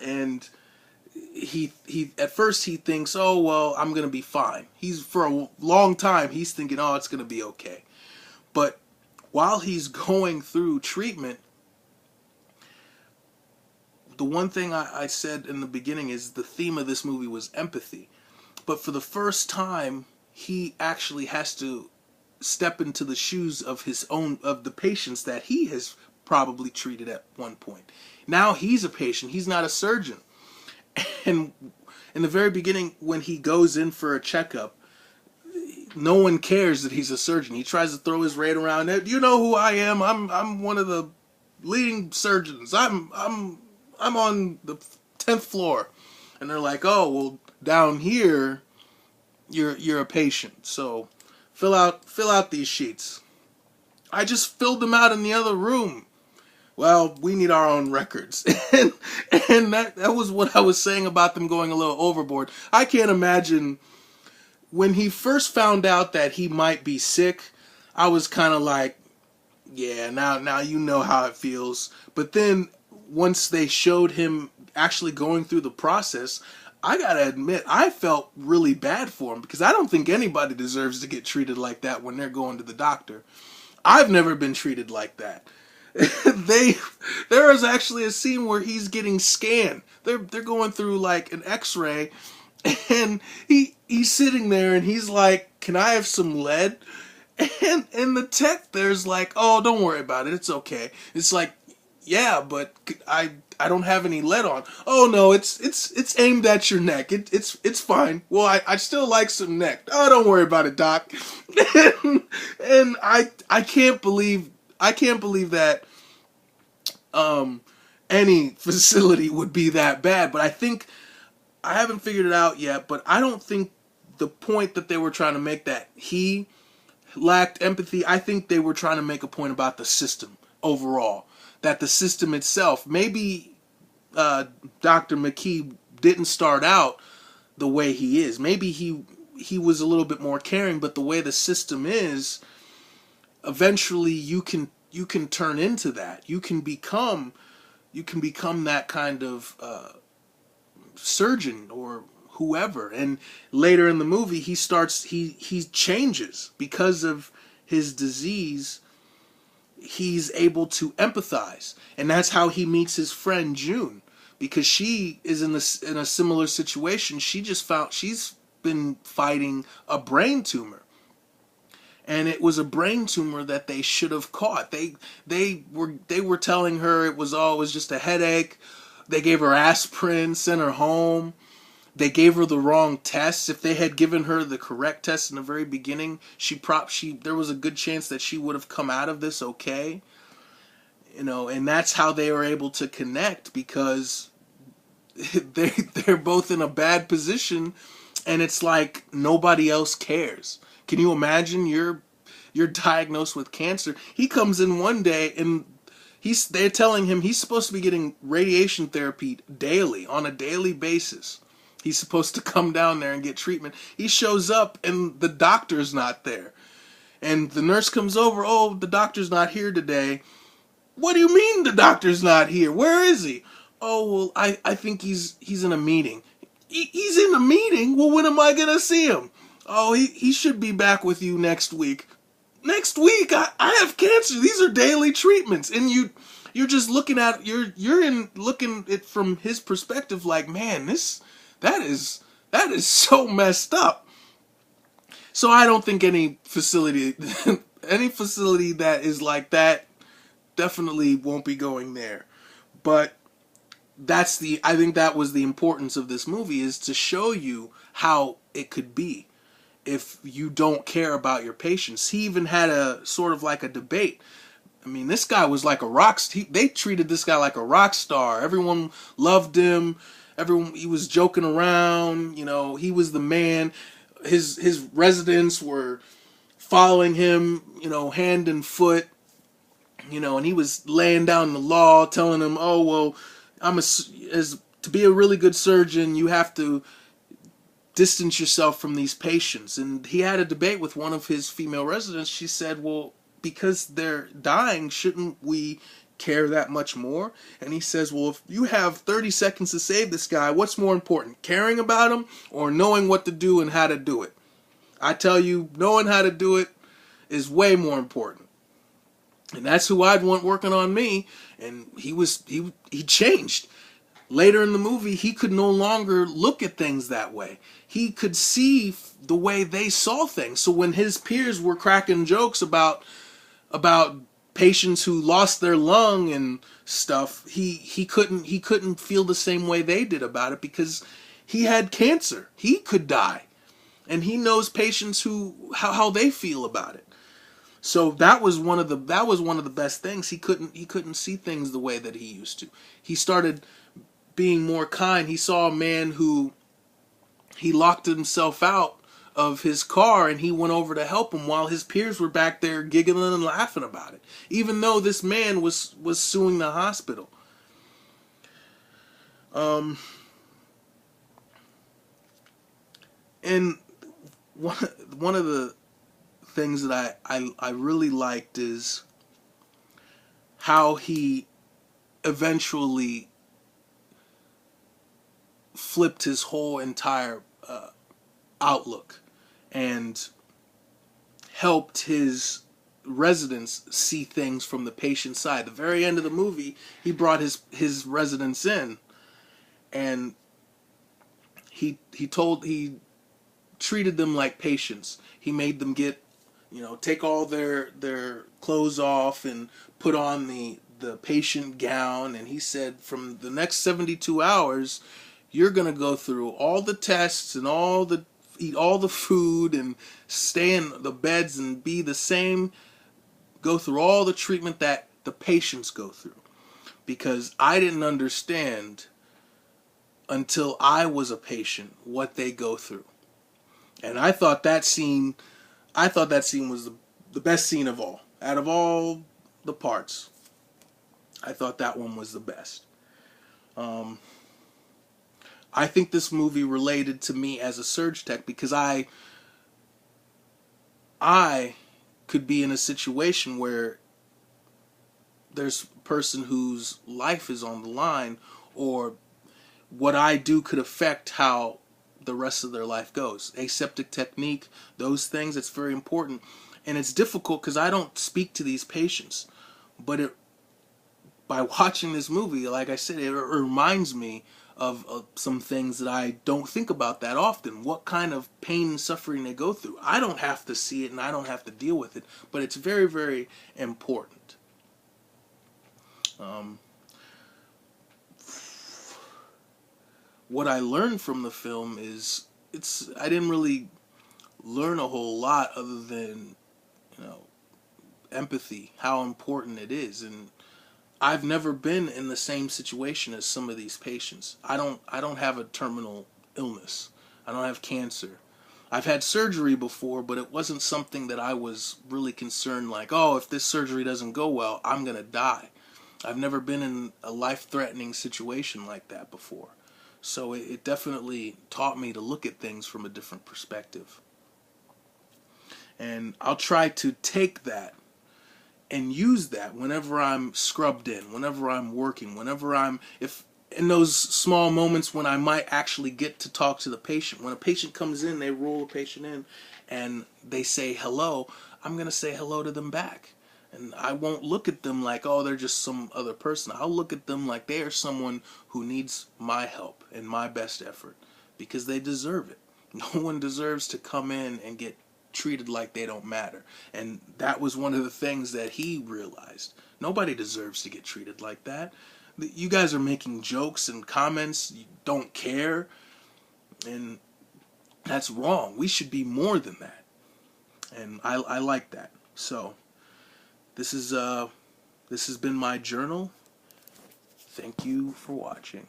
And he at first he thinks, oh well, I'm gonna be fine. He's for a long time he's thinking, oh, it's gonna be okay. But while he's going through treatment, the one thing I said in the beginning is the theme of this movie was empathy. But for the first time, he actually has to step into the shoes of the patients that he has probably treated at one point. Now he's a patient. He's not a surgeon. And in the very beginning, when he goes in for a checkup, no one cares that he's a surgeon. He tries to throw his weight around. You know who I am? I'm one of the leading surgeons. I'm on the 10th floor. And they're like, oh well, down here you're a patient. So fill out these sheets. I just filled them out in the other room. Well, we need our own records. and that was what I was saying about them going a little overboard. I can't imagine when he first found out that he might be sick, I was kind of like, yeah, now you know how it feels. But then once they showed him actually going through the process, I gotta admit, I felt really bad for him because I don't think anybody deserves to get treated like that when they're going to the doctor. I've never been treated like that. they there is actually a scene where he's getting scanned. They're going through like an X-ray, and he's sitting there and he's like, "Can I have some lead?" And the tech there's like, "Oh, don't worry about it. It's okay." It's like, "Yeah, but I don't have any lead on." "Oh no, it's aimed at your neck. It's fine." "Well, I still like some neck." "Oh, don't worry about it, doc." and I can't believe that any facility would be that bad. But I think I haven't figured it out yet. But I don't think the point that they were trying to make that he lacked empathy. I think they were trying to make a point about the system overall. That the system itself, maybe Dr. McKee didn't start out the way he is. Maybe he was a little bit more caring, but the way the system is, eventually you can turn into that. You can become that kind of surgeon or whoever. And later in the movie, he changes because of his disease. He's able to empathize, and that's how he meets his friend June, because she is in a similar situation. She's been fighting a brain tumor, and it was a brain tumor that they should have caught. They were telling her it was just a headache. They gave her aspirin, sent her home. They gave her the wrong tests. If they had given her the correct test in the very beginning, there was a good chance that she would have come out of this okay. And that's how they were able to connect, because they're both in a bad position, and it's like nobody else cares. Can you imagine you're diagnosed with cancer? He comes in one day and they're telling him he's supposed to be getting radiation therapy daily, on a daily basis. He's supposed to come down there and get treatment. He shows up and the doctor's not there. And the nurse comes over, "Oh, the doctor's not here today." "What do you mean the doctor's not here? Where is he?" "Oh, well, I think he's in a meeting." He's in a meeting? Well, when am I going to see him?" "Oh, he should be back with you next week." Next week? I have cancer. These are daily treatments. And you're just looking at, looking it from his perspective like, man, that is so messed up. So I don't think any facility any facility that is like that definitely won't be going there. But I think that was the importance of this movie, is to show you how it could be if you don't care about your patients. He even had a sort of like a debate. I mean, this guy was like a rock. They treated this guy like a rock star. Everyone loved him. He was joking around. He was the man. His residents were following him, hand and foot. And he was laying down the law, telling them, "Oh well, to be a really good surgeon, you have to distance yourself from these patients." And he had a debate with one of his female residents. She said, "Well, because they're dying, shouldn't we care that much more. And he says, well, if you have 30 seconds to save this guy, what's more important, caring about him or knowing what to do and how to do it? I tell you, knowing how to do it is way more important. And that's who I'd want working on me. And he changed. Later in the movie, he could no longer look at things that way. He could see the way they saw things. So when his peers were cracking jokes about patients who lost their lung and stuff, he couldn't feel the same way they did about it, because he had cancer. He could die. And he knows patients how they feel about it. So that was one of the best things. He couldn't see things the way that he used to. He started being more kind. He saw a man who he locked himself out of his car, and he went over to help him while his peers were back there giggling and laughing about it, even though this man was suing the hospital. And one of the things that I really liked is how he eventually flipped his whole entire outlook and helped his residents see things from the patient side. At the very end of the movie, he brought his residents in, and he treated them like patients. He made them take all their clothes off and put on the patient gown, and he said, from the next 72 hours, you're going to go through all the tests and eat all the food and stay in the beds and be the same, go through all the treatment that the patients go through. Because I didn't understand until I was a patient what they go through. And I thought that scene was the best scene of all. Out of all the parts, I thought that one was the best. I think this movie related to me as a surge tech, because I could be in a situation where there's a person whose life is on the line, or what I do could affect how the rest of their life goes. Aseptic technique, those things, it's very important. And it's difficult because I don't speak to these patients. But by watching this movie, like I said, it reminds me of some things that I don't think about that often. What kind of pain and suffering they go through. I don't have to see it and I don't have to deal with it, but it's very, very important. What I learned from the film is I didn't really learn a whole lot other than, empathy, how important it is. And I've never been in the same situation as some of these patients. I don't have a terminal illness. I don't have cancer. I've had surgery before, but it wasn't something that I was really concerned like, oh, if this surgery doesn't go well, I'm going to die. I've never been in a life-threatening situation like that before. So it definitely taught me to look at things from a different perspective. And I'll try to take that and use that whenever I'm scrubbed in, whenever I'm working, if in those small moments when I might actually get to talk to the patient. When a patient comes in, they roll a patient in, and they say hello, I'm going to say hello to them back. And I won't look at them like, oh, they're just some other person. I'll look at them like they are someone who needs my help and my best effort, because they deserve it. No one deserves to come in and get treated like they don't matter. And that was one of the things that he realized. Nobody deserves to get treated like that. You guys are making jokes and comments. You don't care. And that's wrong. We should be more than that. And I like that. So this has been my journal. Thank you for watching.